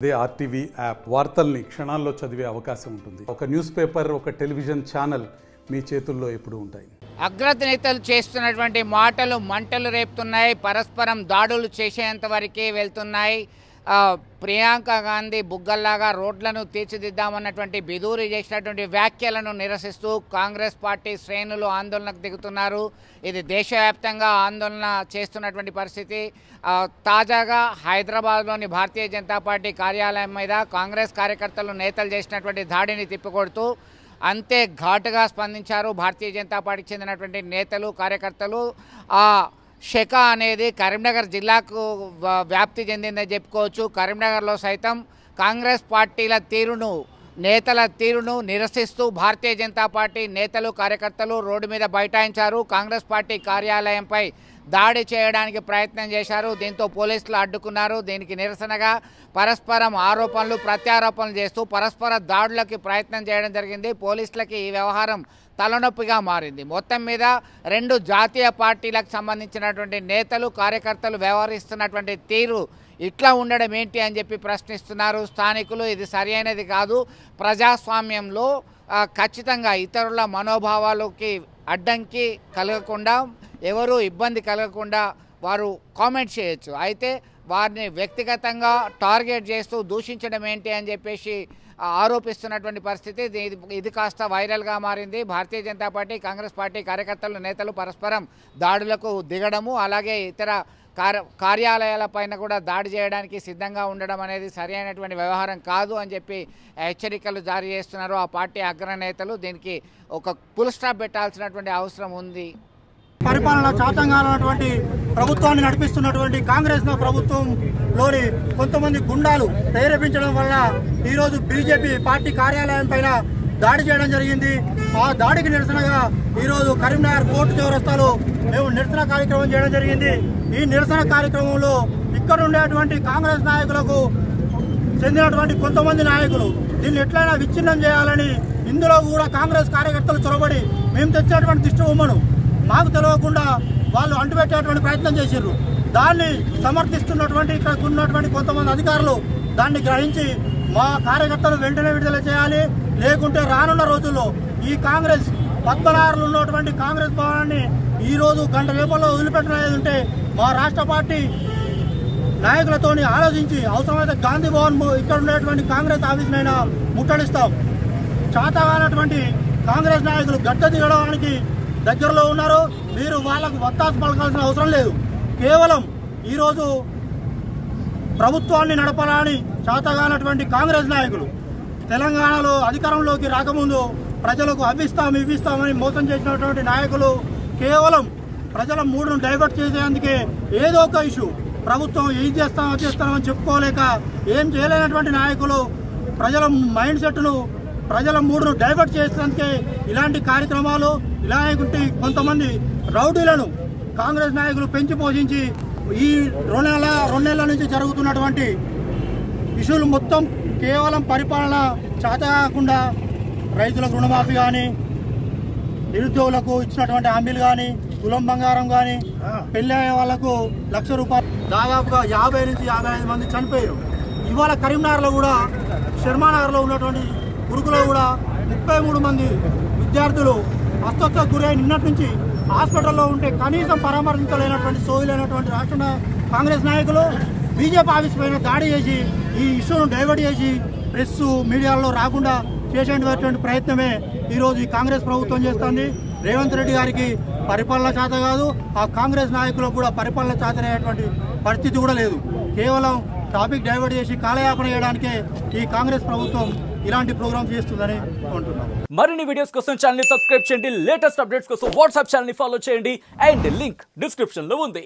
అదే RTV app వార్తల్ని క్షణాల్లో చదివే అవకాశం ఉంటుంది. ఒక న్యూస్ పేపర్, ఒక టెలివిజన్ ఛానల్ మీ చేతుల్లో ఎప్పుడూ ఉంటాయి. అగ్రత నేతలు చేస్తున్నటువంటి మాటలు మంటలు రేపుతున్నాయి, పరస్పరం దాడులు చేసేంత వరకే వెళ్తున్నాయి. ప్రియాంక గాంధీ బుగ్గల్లాగా రోడ్లను తీర్చిదిద్దామన్నటువంటి బిదూరి చేసినటువంటి వ్యాఖ్యలను నిరసిస్తూ కాంగ్రెస్ పార్టీ శ్రేణులు ఆందోళనకు దిగుతున్నారు. ఇది దేశవ్యాప్తంగా ఆందోళన చేస్తున్నటువంటి పరిస్థితి. తాజాగా హైదరాబాద్లోని భారతీయ జనతా పార్టీ కార్యాలయం మీద కాంగ్రెస్ కార్యకర్తలు నేతలు చేసినటువంటి దాడిని తిప్పికొడుతూ అంతే ఘాటుగా స్పందించారు భారతీయ జనతా పార్టీకి చెందినటువంటి నేతలు, కార్యకర్తలు. శక అనేది కరీంనగర్ జిల్లాకు వ్యాప్తి చెందిందని చెప్పుకోవచ్చు. కరీంనగర్లో సైతం కాంగ్రెస్ పార్టీల తీరును, నేతల తీరును నిరసిస్తూ భారతీయ జనతా పార్టీ నేతలు, కార్యకర్తలు రోడ్డు మీద బైఠాయించారు. కాంగ్రెస్ పార్టీ కార్యాలయంపై దాడి చేయడానికి ప్రయత్నం చేశారు. దీంతో పోలీసులు అడ్డుకున్నారు. దీనికి నిరసనగా పరస్పరం ఆరోపణలు, ప్రత్యారోపణలు చేస్తూ పరస్పర దాడులకి ప్రయత్నం చేయడం జరిగింది. పోలీసులకి ఈ వ్యవహారం తలనొప్పిగా మారింది. మొత్తం మీద రెండు జాతీయ పార్టీలకు సంబంధించినటువంటి నేతలు, కార్యకర్తలు వ్యవహరిస్తున్నటువంటి తీరు ఇట్లా ఉండడం ఏంటి అని చెప్పి ప్రశ్నిస్తున్నారు స్థానికులు. ఇది సరైనది కాదు. ప్రజాస్వామ్యంలో ఖచ్చితంగా ఇతరుల మనోభావాలకి అడ్డంకి కలగకుండా, ఎవరు ఇబ్బంది కలగకుండా వారు కామెంట్ చేయొచ్చు. అయితే వారిని వ్యక్తిగతంగా టార్గెట్ చేస్తూ దూషించడం ఏంటి అని చెప్పేసి ఆరోపిస్తున్నటువంటి పరిస్థితి. ఇది కాస్త వైరల్గా మారింది. భారతీయ జనతా పార్టీ, కాంగ్రెస్ పార్టీ కార్యకర్తలు, నేతలు పరస్పరం దాడులకు దిగడము, అలాగే ఇతర కార్యాలయాలపైన కూడా దాడి చేయడానికి సిద్ధంగా ఉండడం అనేది సరైనటువంటి వ్యవహారం కాదు అని చెప్పి హెచ్చరికలు జారీ చేస్తున్నారు ఆ పార్టీ అగ్రనేతలు. దీనికి ఒక ఫుల్ స్టాప్ పెట్టాల్సినటువంటి అవసరం ఉంది. పరిపాలన చాతంగానటువంటి ప్రభుత్వాన్ని నడిపిస్తున్నటువంటి కాంగ్రెస్ ప్రభుత్వంలోని కొంతమంది గుండాలు ప్రేరేపించడం వల్ల ఈరోజు బీజేపీ పార్టీ కార్యాలయం పైన దాడి చేయడం జరిగింది. ఆ దాడికి నిరసనగా ఈరోజు కరీంనగర్ కోర్టు చౌరస్తాలో మేము నిరసన కార్యక్రమం చేయడం జరిగింది. ఈ నిరసన కార్యక్రమంలో ఇక్కడ ఉండేటువంటి కాంగ్రెస్ నాయకులకు చెందినటువంటి కొంతమంది నాయకులు దీన్ని ఎట్లయినా విచ్ఛిన్నం చేయాలని, ఇందులో కూడా కాంగ్రెస్ కార్యకర్తలు చొరబడి మేము తెచ్చేటువంటి దిష్టి బొమ్మను మాకు తెలియకుండా వాళ్ళు అంటుపెట్టేటువంటి ప్రయత్నం చేశారు. దాన్ని సమర్థిస్తున్నటువంటి ఇక్కడ ఉన్నటువంటి కొంతమంది అధికారులు దాన్ని గ్రహించి మా కార్యకర్తలు వెంటనే విడుదల చేయాలి, లేకుంటే రానున్న రోజుల్లో ఈ కాంగ్రెస్ పద్మనారులు ఉన్నటువంటి కాంగ్రెస్ భవనాన్ని ఈరోజు గంట రేపల్లో వదిలిపెట్టలేదు ఉంటే మా రాష్ట్ర పార్టీ నాయకులతో ఆలోచించి అవసరమైతే గాంధీ భవన్ ఇక్కడ ఉండేటువంటి కాంగ్రెస్ ఆఫీసునైనా ముట్టడిస్తాం. చాతగానటువంటి కాంగ్రెస్ నాయకులు గడ్డ దిగడానికి దగ్గరలో ఉన్నారు. మీరు వాళ్ళకు వత్తాసు పలకాల్సిన అవసరం లేదు. కేవలం ఈరోజు ప్రభుత్వాన్ని నడపాలని చాతగానటువంటి కాంగ్రెస్ నాయకులు తెలంగాణలో అధికారంలోకి రాకముందు ప్రజలకు ఇవ్విస్తామని మోసం చేసినటువంటి నాయకులు కేవలం ప్రజల మూడును డైవర్ట్ చేసేందుకే ఏదో ఒక ఇష్యూ ప్రభుత్వం ఏం చేస్తామని చెప్పుకోలేక ఏం చేయలేనటువంటి నాయకులు ప్రజల మైండ్ సెట్ను, ప్రజల మూడును డైవర్ట్ చేసేందుకే ఇలాంటి కార్యక్రమాలు, ఇలాంటి కొంతమంది రౌడీలను కాంగ్రెస్ నాయకులు పెంచి పోషించి ఈ రెండు నెలల నుంచి జరుగుతున్నటువంటి ఇష్యూలు మొత్తం కేవలం పరిపాలన చేత కాకుండా రైతులకు రుణమాఫీ కానీ, నిరుద్యోగులకు ఇచ్చినటువంటి హామీలు కానీ, తులం బంగారం కానీ, పెళ్లి అయ్యే వాళ్లకు ₹1,00,000 దాదాపుగా 50 నుంచి 55 మంది చనిపోయారు. ఇవాళ కరీంనగర్లో కూడా, శర్మానగర్లో ఉన్నటువంటి గురుకులో కూడా 33 మంది విద్యార్థులు అస్వస్థతకు గురై నిన్నటి నుంచి హాస్పిటల్లో ఉంటే కనీసం పరామర్శించలేనటువంటి సోయిలైనటువంటి రాష్ట్ర కాంగ్రెస్ నాయకులు బీజేపీ ఆఫీస్ పైన దాడి చేసి ఈ ఇష్యూను డైవర్ట్ చేసి ప్రెస్ మీడియాలో రాకుండా చేసేటువంటి ప్రయత్నమే ఈరోజు ఈ కాంగ్రెస్ ప్రభుత్వం చేస్తుంది. రేవంత్ రెడ్డి గారికి పరిపాలన చేత కాదు, ఆ కాంగ్రెస్ నాయకులకు కూడా పరిపాలన చేతనయ్యేటువంటి పరిస్థితి కూడా లేదు. కేవలం టాపిక్ డైవర్ట్ చేసి కాలయాపన చేయడానికే ఈ కాంగ్రెస్ ప్రభుత్వం ఇలాంటి ప్రోగ్రామ్స్ చేస్తుందని అంటున్నాం. మరిన్ని వీడియోస్ కోసం ఛానల్ ని సబ్స్క్రైబ్ చేయండి. లేటెస్ట్ అప్డేట్స్ కోసం వాట్సాప్ ఛానల్ ని ఫాలో చేయండి. అండ్ లింక్ డిస్క్రిప్షన్ లో ఉంది.